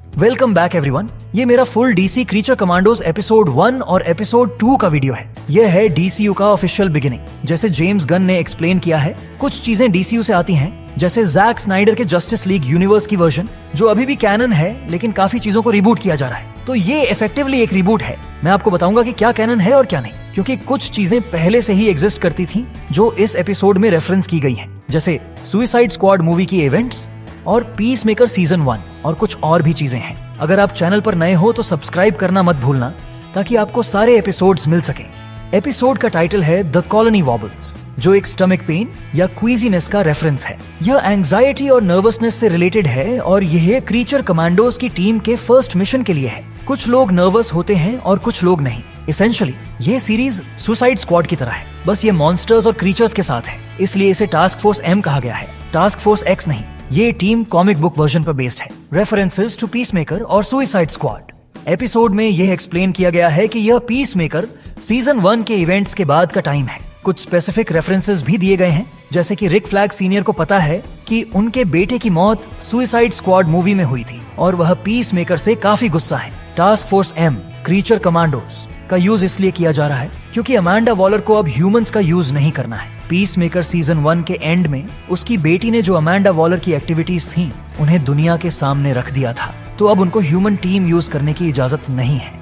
Welcome back everyone. ये मेरा full DC creature commandos episode 1 और एपिसोड 2 का वीडियो है। यह है डीसीयू का ऑफिशियल बिगिनिंग। जैसे जेम्स गन ने एक्सप्लेन किया है, कुछ चीजें डीसीयू से आती हैं, जैसे जैक स्नाइडर के जस्टिस लीग यूनिवर्स की वर्जन जो अभी भी कैनन है, लेकिन काफी चीजों को रिबूट किया जा रहा है। तो ये इफेक्टिवली एक रिबूट है। मैं आपको बताऊंगा कि क्या कैनन है और क्या नहीं, क्योंकि कुछ चीजें पहले से ही एग्जिस्ट करती थी जो इस एपिसोड में रेफरेंस की गई हैं, जैसे सुसाइड स्क्वाड मूवी की इवेंट्स और पीस मेकर सीजन 1 और कुछ और भी चीजें हैं। अगर आप चैनल पर नए हो तो सब्सक्राइब करना मत भूलना, ताकि आपको सारे एपिसोड्स मिल सकें। एपिसोड का टाइटल है द कॉलोनी वॉबल्स, जो एक स्टमक पेन या क्वीजीनेस का रेफरेंस है। यह एंजाइटी और नर्वसनेस से रिलेटेड है और यह क्रीचर कमांडोज की टीम के फर्स्ट मिशन के लिए है। कुछ लोग नर्वस होते हैं और कुछ लोग नहीं। एसेंशियली ये सीरीज सुसाइड स्क्वाड की तरह है, बस ये मॉन्स्टर्स और क्रीचर्स के साथ है, इसलिए इसे टास्क फोर्स एम कहा गया है, टास्क फोर्स एक्स नहीं। ये टीम कॉमिक बुक वर्जन पर बेस्ड है। रेफरेंसेस टू पीसमेकर और सुसाइड स्क्वाड। एपिसोड में यह एक्सप्लेन किया गया है कि यह पीसमेकर सीजन 1 के इवेंट्स के बाद का टाइम है। कुछ स्पेसिफिक रेफरेंसेस भी दिए गए हैं, जैसे कि रिक फ्लैग सीनियर को पता है कि उनके बेटे की मौत सुसाइड स्क्वाड मूवी में हुई थी और वह पीसमेकर से काफी गुस्सा है। Task Force M Creature Commandos का यूज इसलिए किया जा रहा है क्योंकि अमांडा वॉलर को अब ह्यूमंस का यूज नहीं करना है। पीसमेकर सीजन 1 के एंड में उसकी बेटी ने जो अमांडा वॉलर की एक्टिविटीज थी उन्हें दुनिया के सामने रख दिया था, तो अब उनको ह्यूमन टीम यूज करने की इजाजत नहीं है।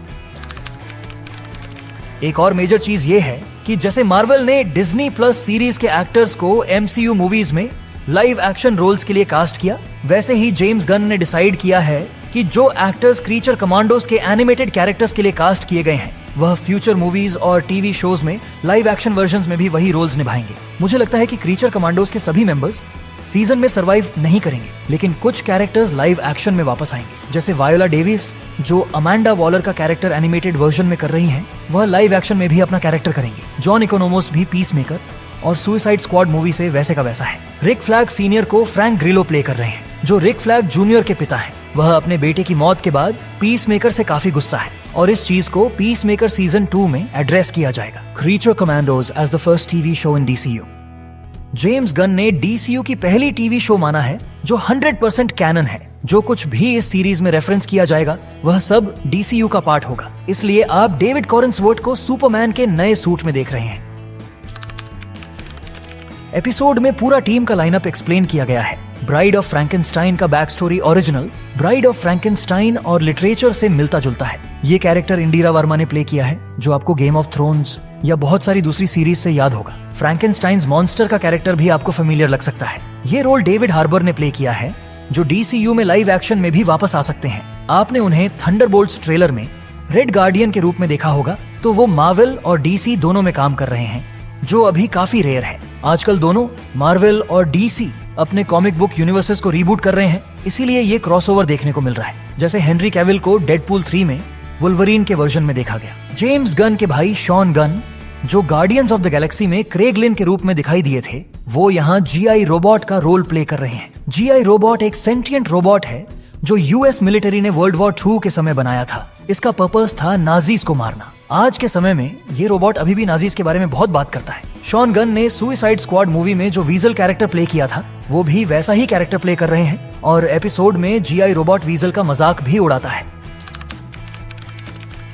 एक और मेजर चीज ये है कि जैसे मार्वल ने डिज्नी प्लस सीरीज के एक्टर्स को एमसीयू मूवीज में लाइव एक्शन रोल्स के लिए कास्ट किया, वैसे ही जेम्स गन ने डिसाइड किया है कि जो एक्टर्स क्रीचर कमांडोज के एनिमेटेड कैरेक्टर्स के लिए कास्ट किए गए हैं, वह फ्यूचर मूवीज और टीवी शोज में लाइव एक्शन वर्जन्स में भी वही रोल्स निभाएंगे। मुझे लगता है कि क्रीचर कमांडोज के सभी मेंबर्स सीजन में सरवाइव नहीं करेंगे, लेकिन कुछ कैरेक्टर्स लाइव एक्शन में वापस आएंगे। जैसे वायोला डेविस, जो अमांडा वॉलर का कैरेक्टर एनिमेटेड वर्जन में कर रही हैं, वह लाइव एक्शन में भी अपना कैरेक्टर करेंगे। जॉन इकोनोमोस भी पीसमेकर और सुसाइड स्क्वाड मूवी से वैसे का वैसा है। रिक फ्लैग सीनियर को फ्रैंक ग्रिलो प्ले कर रहे हैं, जो रिक फ्लैग जूनियर के पिता हैं। वह अपने बेटे की मौत के बाद पीसमेकर से काफी गुस्सा है और इस चीज को पीसमेकर सीजन 2 में एड्रेस किया जाएगा। Creature Commandos as the first TV show in DCU. James Gunn ने डीसीयू की पहली टीवी शो माना है जो 100% कैनन है। जो कुछ भी इस सीरीज में रेफरेंस किया जाएगा वह सब डीसीयू का पार्ट होगा, इसलिए आप डेविड कॉरेंसवर्थ को सुपरमैन के नए सूट में देख रहे हैं। एपिसोड में पूरा टीम का लाइनअप एक्सप्लेन किया गया है। ब्राइड ऑफ फ्रैंकेनस्टाइन का back story original bride of Frankenstein और लिटरेचर से मिलता जुलता है। ये कैरेक्टर इंदिरा वर्मा ने प्ले किया है, जो आपको गेम ऑफ थ्रोन्स या बहुत सारी दूसरी सीरीज से याद होगा। फ्रैंकेनस्टाइन्स मॉन्स्टर का कैरेक्टर भी आपको फेमिलियर लग सकता है। ये रोल डेविड हार्बर ने प्ले किया है, जो डीसीयू में लाइव एक्शन में भी वापस आ सकते हैं। आपने उन्हें थंडरबोल्ट्स ट्रेलर में रेड गार्डियन के रूप में देखा होगा, तो वो मार्वल और डीसी दोनों में काम कर रहे हैं, जो अभी काफी रेयर है। आजकल दोनों मार्वल और डीसी अपने कॉमिक बुक यूनिवर्सेस को रीबूट कर रहे हैं, इसीलिए ये क्रॉसओवर देखने को मिल रहा है। जैसे हेनरी कैविल को डेडपूल 3 में वुल्वरीन के वर्जन में देखा गया। जेम्स गन के भाई शॉन गन, जो गार्डियंस ऑफ द गैलेक्सी में क्रेग लिन के रूप में दिखाई दिए थे, वो यहाँ जीआई रोबोट का रोल प्ले कर रहे हैं। जीआई रोबोट एक सेंटिएंट रोबोट है जो यूएस मिलिट्री ने वर्ल्ड वॉर 2 के समय बनाया था। इसका पर्पस था नाजीज को मारना। आज के समय में ये रोबोट अभी भी नाजीज के बारे में बहुत बात करता है। शॉन गन ने सुसाइड स्क्वाड मूवी में जो वीजल कैरेक्टर प्ले किया था, वो भी वैसा ही कैरेक्टर प्ले कर रहे हैं और एपिसोड में जीआई रोबोट वीजल का मजाक भी उड़ाता है।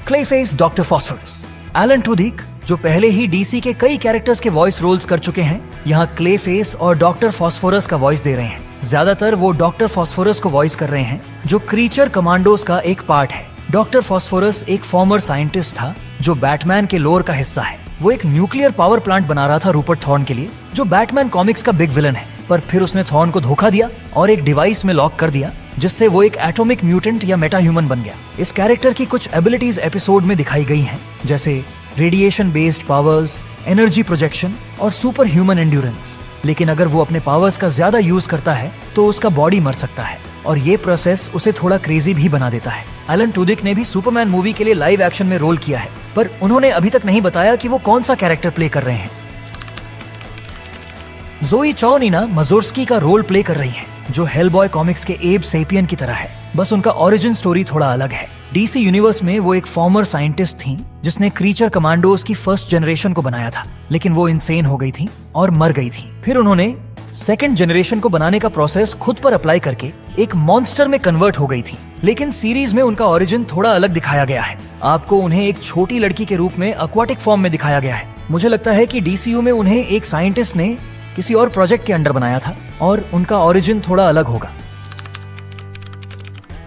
क्लेफेस डॉक्टर फॉस्फोरस। एलन टूडिक, जो पहले ही डीसी के कई कैरेक्टर्स के वॉइस रोल्स कर चुके हैं, यहाँ क्लेफेस और डॉक्टर फॉस्फोरस का वॉइस दे रहे हैं। ज्यादातर वो डॉक्टर फॉस्फोरस को वॉइस कर रहे हैं, जो क्रीचर कमांडोज का एक पार्ट है। डॉक्टर फॉस्फोरस एक फॉर्मर साइंटिस्ट था जो बैटमैन के लोर का हिस्सा है। वो एक न्यूक्लियर पावर प्लांट बना रहा था रूपर्ट थॉर्न के लिए, जो बैटमैन कॉमिक्स का बिग विलन है। पर फिर उसने थॉर्न को धोखा दिया और एक डिवाइस में लॉक कर दिया, जिससे वो एक एटॉमिक म्यूटेंट या मेटा ह्यूमन बन गया। इस कैरेक्टर की कुछ एबिलिटीज एपिसोड में दिखाई गई हैं, जैसे radiation based powers, energy projection और सुपर ह्यूमन एंड्योरेंस। लेकिन अगर वो अपने पावर्स का ज्यादा यूज करता है तो उसका बॉडी मर सकता है और ये प्रोसेस उसे थोड़ा क्रेजी भी बना देता है। एलन टूडिक ने भी सुपरमैन मूवी के लिए लाइव एक्शन में रोल किया है, पर उन्होंने अभी तक नहीं बताया कि वो कौन सा कैरेक्टर प्ले कर रहे हैं। जोई चौनिना मजोर्स्की का रोल प्ले कर रही हैं, जो हेलबॉय कॉमिक्स के एब सेपियन की तरह है, बस उनका ओरिजिन स्टोरी थोड़ा अलग है। डीसी यूनिवर्स में वो एक फॉर्मर साइंटिस्ट थी जिसने क्रीचर कमांडोज की फर्स्ट जनरेशन को बनाया था, लेकिन वो इंसेन हो गई थी और मर गई थी। फिर उन्होंने सेकंड जनरेशन को बनाने का प्रोसेस खुद पर अप्लाई करके एक मॉन्स्टर में कन्वर्ट हो गई थी। लेकिन सीरीज में उनका ओरिजिन थोड़ा अलग दिखाया गया है। आपको उन्हें एक छोटी लड़की के रूप में एक्वाटिक फॉर्म में दिखाया गया है। मुझे लगता है कि डीसीयू में उन्हें एक साइंटिस्ट ने किसी और प्रोजेक्ट के अंडर बनाया था और उनका ओरिजिन थोड़ा अलग होगा।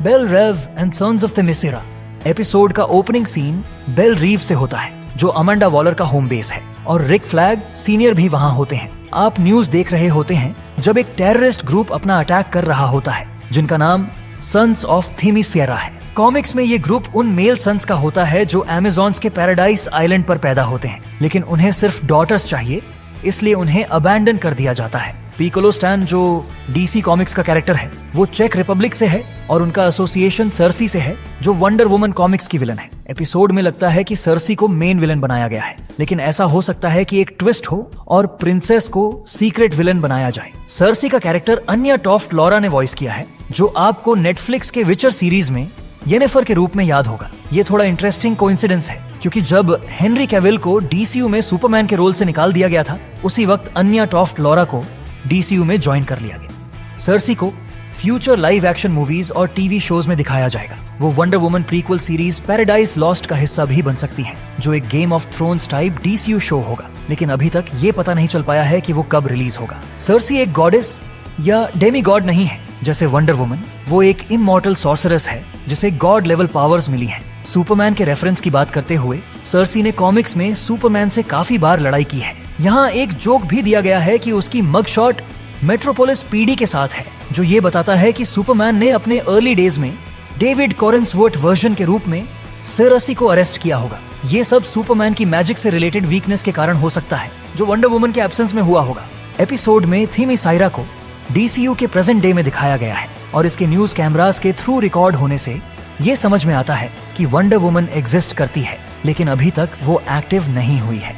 Belle Reve and Sons of Themyscira episode का ओपनिंग सीन बेल रीव से होता है, जो अमांडा वॉलर का होम बेस है, और रिक फ्लैग सीनियर भी वहां होते हैं। आप न्यूज देख रहे होते हैं जब एक टेररिस्ट ग्रुप अपना अटैक कर रहा होता है, जिनका नाम सन्स ऑफ थेमिसिरा है। कॉमिक्स में ये ग्रुप उन मेल सन्स का होता है जो अमेज़न्स के पैराडाइज आइलैंड पर पैदा होते हैं, लेकिन उन्हें सिर्फ डॉटर्स चाहिए, इसलिए उन्हें अबैंडन कर दिया जाता है। पिकोलो स्टैन, जो डीसी कॉमिक्स का कैरेक्टर है, वो चेक रिपब्लिक से है और उनका एसोसिएशन सर्सी से है, जो वंडर वुमन कॉमिक्स की विलन है। एपिसोड में लगता है कि सर्सी को मेन विलन बनाया गया है, लेकिन ऐसा हो सकता है कि एक ट्विस्ट हो और प्रिंसेस को सीक्रेट विलन बनाया जाए। सर्सी का कैरेक्टर अन्या टॉफ्ट लॉरा ने वॉइस किया है, जो आपको नेटफ्लिक्स के विचर सीरीज में येनिफर के रूप में याद होगा। ये थोड़ा इंटरेस्टिंग कोइंसिडेंस है, क्योंकि जब हेनरी कैविल को डीसीयू में सुपरमैन के रोल से निकाल दिया गया था, उसी वक्त अन्या टॉफ्ट लॉरा को डीसीयू में ज्वाइन कर लिया गया। सर्सी को फ्यूचर लाइव एक्शन मूवीज और टीवी शोज में दिखाया जाएगा। वो wonder woman prequel series paradise lost का हिस्सा भी बन सकती हैं, जो एक game of thrones type DCU show होगा, लेकिन अभी तक ये पता नहीं चल पाया है कि वो कब रिलीज होगा। सर्सी एक गॉडेस या डेमी गॉड नहीं है जैसे वंडर वुमन। वो एक इमॉर्टल सॉर्सरस है जिसे गॉड लेवल पावर्स मिली हैं। सुपरमैन के रेफरेंस की बात करते हुए सर्सी ने कॉमिक्स में सुपरमैन से काफी बार लड़ाई की है। यहाँ एक जोक भी दिया गया है कि उसकी मग शॉट मेट्रोपोलिस पीडी के साथ है, जो ये बताता है कि सुपरमैन ने अपने अर्ली डेज में डेविड कॉरेंसवर्थ वर्जन के रूप में सर्सी को अरेस्ट किया होगा। ये सब सुपरमैन की मैजिक से रिलेटेड वीकनेस के कारण हो सकता है, जो वंडर वुमन के एब्सेंस में हुआ होगा। एपिसोड में थेमिसाइरा को डीसीयू के प्रेजेंट डे में दिखाया गया है, और इसके न्यूज कैमरास के थ्रू रिकॉर्ड होने से ये समझ में आता है कि वंडर वुमन एग्जिस्ट करती है, लेकिन अभी तक वो एक्टिव नहीं हुई है।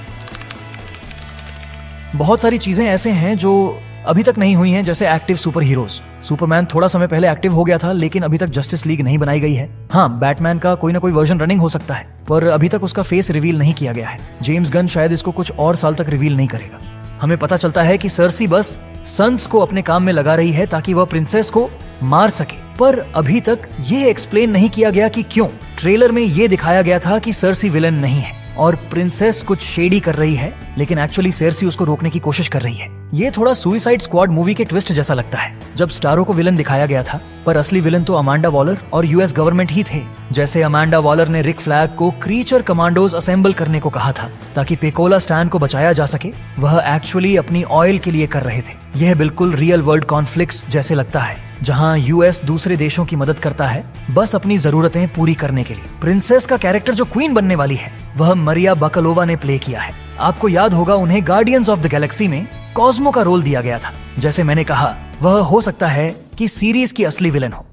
बहुत सारी चीजें ऐसे हैं जो अभी तक नहीं हुई हैं, जैसे एक्टिव सुपर हीरोज। सुपरमैन थोड़ा समय पहले एक्टिव हो गया था, लेकिन अभी तक जस्टिस लीग नहीं बनाई गई है। हाँ, बैटमैन का कोई ना कोई वर्जन रनिंग हो सकता है, पर अभी तक उसका फेस रिवील नहीं किया गया है। जेम्स गन शायद इसको कुछ और साल तक रिवील नहीं करेगा। हमें पता चलता है कि सर्सी बस सन्स को अपने काम में लगा रही है ताकि वह प्रिंसेस को मार सके, पर अभी तक ये एक्सप्लेन नहीं किया गया कि क्यों। ट्रेलर में ये दिखाया गया था कि सर्सी विलन नहीं है और प्रिंसेस कुछ शेडी कर रही है, लेकिन एक्चुअली सर्सी उसको रोकने की कोशिश कर रही है। ये थोड़ा सुसाइड स्क्वाड मूवी के ट्विस्ट जैसा लगता है, जब स्टारो को विलन दिखाया गया था, पर असली विलन तो अमांडा वॉलर और यूएस गवर्नमेंट ही थे। जैसे अमांडा वॉलर ने रिक फ्लैग को क्रीचर कमांडोज असेंबल करने को कहा था ताकि पेकोला स्टैन को बचाया जा सके, वह एक्चुअली अपनी ऑयल के लिए कर रहे थे। यह बिल्कुल रियल वर्ल्ड कॉन्फ्लिक्ट्स जैसे लगता है, जहां यूएस दूसरे देशों की मदद करता है बस अपनी जरूरतें पूरी करने के लिए। प्रिंसेस का कैरेक्टर जो क्वीन बनने वाली है, वह मरिया बकलोवा ने प्ले किया है। आपको याद होगा उन्हें गार्डियंस ऑफ द गैलेक्सी में कॉस्मो का रोल दिया गया था। जैसे मैंने कहा, वह हो सकता है कि सीरीज की असली विलन हो।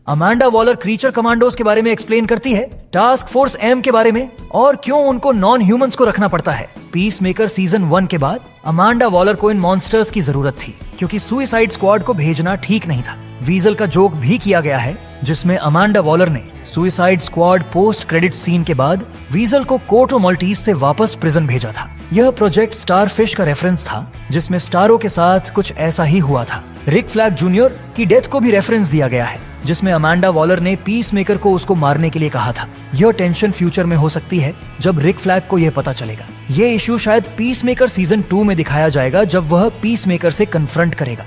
अमांडा वॉलर क्रीचर कमांडोज के बारे में एक्सप्लेन करती है, टास्क फोर्स एम के बारे में, और क्यों उनको नॉन ह्यूमंस को रखना पड़ता है। पीस मेकर सीजन 1 के बाद अमांडा वॉलर को इन मॉन्स्टर्स की जरूरत थी, क्योंकि सुसाइड स्क्वाड को भेजना ठीक नहीं था। वीजल का जोक भी किया गया है, जिसमें अमांडा वॉलर ने Suicide Squad post credit scene के बाद वीजल को कोर्टो मल्टीज से वापस प्रिजन भेजा था। यह प्रोजेक्ट स्टारफिश का रेफरेंस था, जिसमें स्टारो के साथ कुछ ऐसा ही हुआ था। रिक फ्लैग जूनियर की डेथ को भी रेफरेंस दिया गया है, जिसमें अमांडा वॉलर ने पीस मेकर को उसको मारने के लिए कहा था। यह टेंशन फ्यूचर में हो सकती है जब रिक फ्लैग को यह पता चलेगा। यह इश्यू शायद पीस मेकर सीजन 2 में दिखाया जाएगा, जब वह पीस मेकर से कन्फ्रंट करेगा।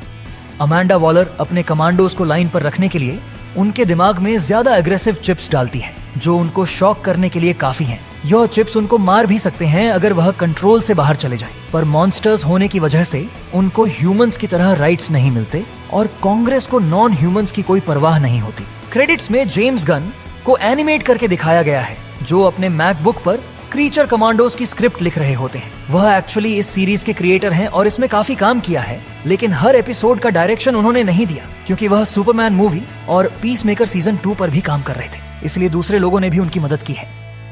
अमांडा वॉलर अपने कमांडोज को लाइन पर रखने के लिए उनके दिमाग में ज्यादा एग्रेसिव चिप्स डालती है, जो उनको शॉक करने के लिए काफी हैं। यह चिप्स उनको मार भी सकते हैं अगर वह कंट्रोल से बाहर चले जाए, पर मॉन्स्टर्स होने की वजह से उनको ह्यूमंस की तरह राइट्स नहीं मिलते और कांग्रेस को नॉन ह्यूमंस की कोई परवाह नहीं होती। क्रेडिट्स में जेम्स गन को एनिमेट करके दिखाया गया है, जो अपने मैकबुक पर क्रीचर कमांडोज की स्क्रिप्ट लिख रहे होते हैं। वह एक्चुअली इस सीरीज के क्रिएटर हैं और इसमें काफी काम किया है, लेकिन हर एपिसोड का डायरेक्शन उन्होंने नहीं दिया, क्योंकि वह सुपरमैन मूवी और पीस मेकर सीजन 2 पर भी काम कर रहे थे, इसलिए दूसरे लोगों ने भी उनकी मदद की है।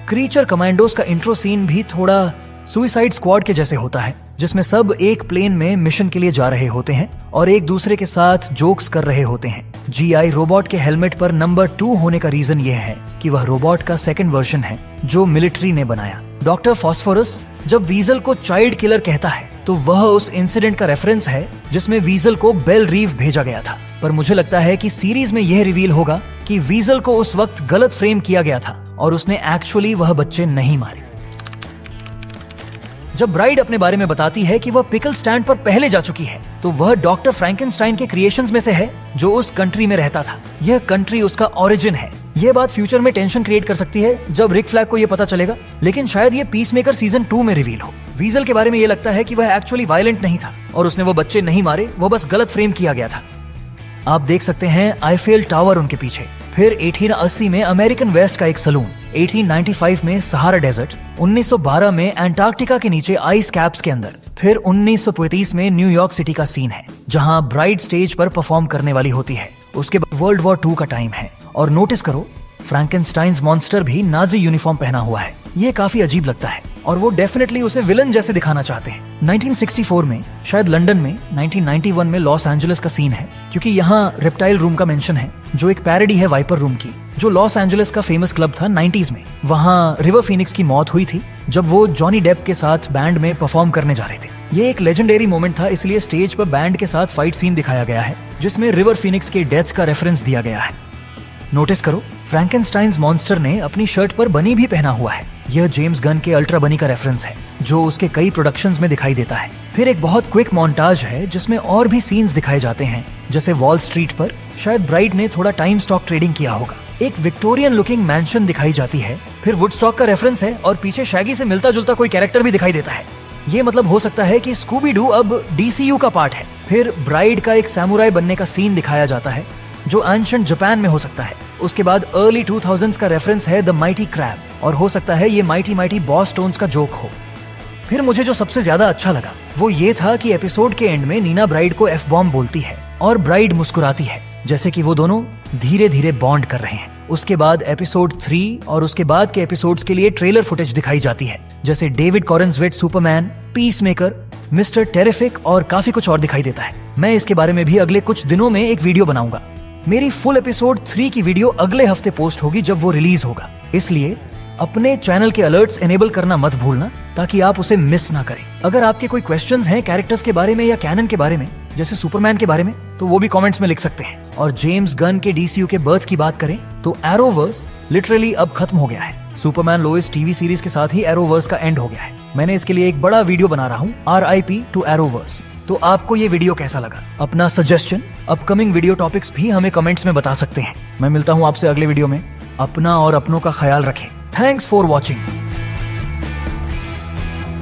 क्रीचर कमांडोज का इंट्रो सीन भी थोड़ा सुसाइड स्क्वाड के जैसे होता है, जिसमें सब एक प्लेन में मिशन के लिए जा रहे होते हैं और एक दूसरे के साथ जोक्स कर रहे होते हैं। GI रोबोट के हेलमेट पर नंबर 2 होने का रीजन यह है कि वह रोबोट का सेकंड वर्जन है जो मिलिट्री ने बनाया। डॉक्टर फॉस्फोरस जब वीजल को चाइल्ड किलर कहता है तो वह उस इंसिडेंट का रेफरेंस है जिसमें वीजल को बेल रीव भेजा गया था। पर मुझे लगता है कि सीरीज में यह रिवील होगा कि वीजल को उस वक्त गलत फ्रेम किया गया था और उसने एक्चुअली वह बच्चे नहीं मारे। जब ब्राइड अपने बारे में बताती है कि वह पिकल स्टैंड पर पहले जा चुकी है, तो वह डॉक्टर फ्रैंकेनस्टाइन के क्रिएशंस में से है जो उस कंट्री में रहता था। यह कंट्री उसका ओरिजिन है। यह बात फ्यूचर में टेंशन क्रिएट कर सकती है जब रिक फ्लैग को यह पता चलेगा, लेकिन शायद ये पीसमेकर सीजन 2 में रिवील हो। वीजल के बारे में यह लगता है कि वह एक्चुअली वायलेंट नहीं था और उसने वो बच्चे नहीं मारे, वो बस गलत फ्रेम किया गया था। आप देख सकते हैं आईफेल टावर उनके पीछे। फिर 1880 में अमेरिकन वेस्ट का एक सलून, 1895 में सहारा डेजर्ट, 1912 में अंटार्कटिका के नीचे आइस कैप्स के अंदर, फिर 1935 में न्यूयॉर्क सिटी का सीन है जहां ब्राइड स्टेज पर परफॉर्म करने वाली होती है। उसके बाद वर्ल्ड वॉर 2 का टाइम है और नोटिस करो फ्रैंकेनस्टाइन्स मॉन्स्टर भी नाजी यूनिफॉर्म पहना हुआ है। ये काफी अजीब लगता है और वो डेफिनेटली उसे विलन जैसे दिखाना चाहते हैं। 1964 में शायद लंदन में, 1991 में लॉस एंजलिस का सीन है, क्योंकि यहाँ रेप्टाइल रूम का मेंशन है जो एक पैरोडी है वाइपर रूम की, जो लॉस एंजलिस का फेमस क्लब था 90s में। वहाँ रिवर फिनिक्स की मौत हुई थी जब वो जॉनी डेप के साथ बैंड में परफॉर्म करने जा रहे थे। ये एक लेजेंडरी मोमेंट था, इसलिए स्टेज पर बैंड के साथ फाइट सीन दिखाया गया है जिसमें रिवर फिनिक्स के डेथ का रेफरेंस दिया गया है। नोटिस करो फ्रैंकेनस्टाइन्स मॉन्स्टर ने अपनी शर्ट पर बनी भी पहना हुआ है। यह जेम्स गन के अल्ट्रा बनी का रेफरेंस है जो उसके कई प्रोडक्शंस में दिखाई देता है। फिर एक बहुत क्विक मोन्टाज है जिसमें और भी सीन्स दिखाए जाते हैं, जैसे वॉल स्ट्रीट पर शायद ब्राइड ने थोड़ा टाइम स्टॉक ट्रेडिंग किया होगा। एक विक्टोरियन लुकिंग मैंशन दिखाई जाती है। फिर वुडस्टॉक का रेफरेंस है और पीछे शैगी से मिलता जुलता कोई कैरेक्टर भी दिखाई देता है। ये मतलब हो सकता है कि स्कूबी डू अब DCU का पार्ट है। फिर ब्राइड का एक सैमुराई बनने का सीन दिखाया जाता है जो एंशिएंट जापान में हो सकता है। उसके बाद अर्ली 2000s का रेफरेंस है द माइटी क्रैब और हो सकता है ये माइटी बॉस स्टोन्स का जोक हो। फिर मुझे जो सबसे ज्यादा अच्छा लगा वो ये था कि एपिसोड के एंड में नीना ब्राइड को एफ बॉम्ब बोलती है और ब्राइड मुस्कुराती है, जैसे कि वो दोनों धीरे धीरे बॉन्ड कर रहे हैं। उसके बाद एपिसोड 3 और उसके बाद के एपिसोड्स के लिए ट्रेलर फुटेज दिखाई जाती है, जैसे David Corenswet Superman, Peacemaker, Mister Terrific और काफी कुछ और दिखाई देता है। मैं इसके बारे में भी अगले कुछ दिनों में एक वीडियो बनाऊंगा। मेरी फुल एपिसोड 3 की वीडियो अगले हफ्ते पोस्ट होगी जब वो रिलीज होगा, इसलिए अपने चैनल के अलर्ट्स एनेबल करना मत भूलना ताकि आप उसे मिस ना करें। अगर आपके कोई क्वेश्चंस हैं कैरेक्टर्स के बारे में या कैनन के बारे में, जैसे सुपरमैन के बारे में, तो वो भी कमेंट्स में लिख सकते हैं। और जेम्स गन के DCU के बर्थ की बात करें तो एरोवर्स लिटरली अब खत्म हो गया है। सुपरमैन लोइस टीवी सीरीज के साथ ही एरोवर्स का एंड हो गया है। मैंने इसके लिए एक बड़ा वीडियो बना रहा हूँ, RIP टू एरोवर्स। तो आपको ये वीडियो कैसा लगा? अपना सजेशन, अपकमिंग वीडियो टॉपिक्स भी हमें कमेंट्स में बता सकते हैं। मैं मिलता हूँ आपसे अगले वीडियो में। अपना और अपनों का ख्याल रखें। Thanks for watching.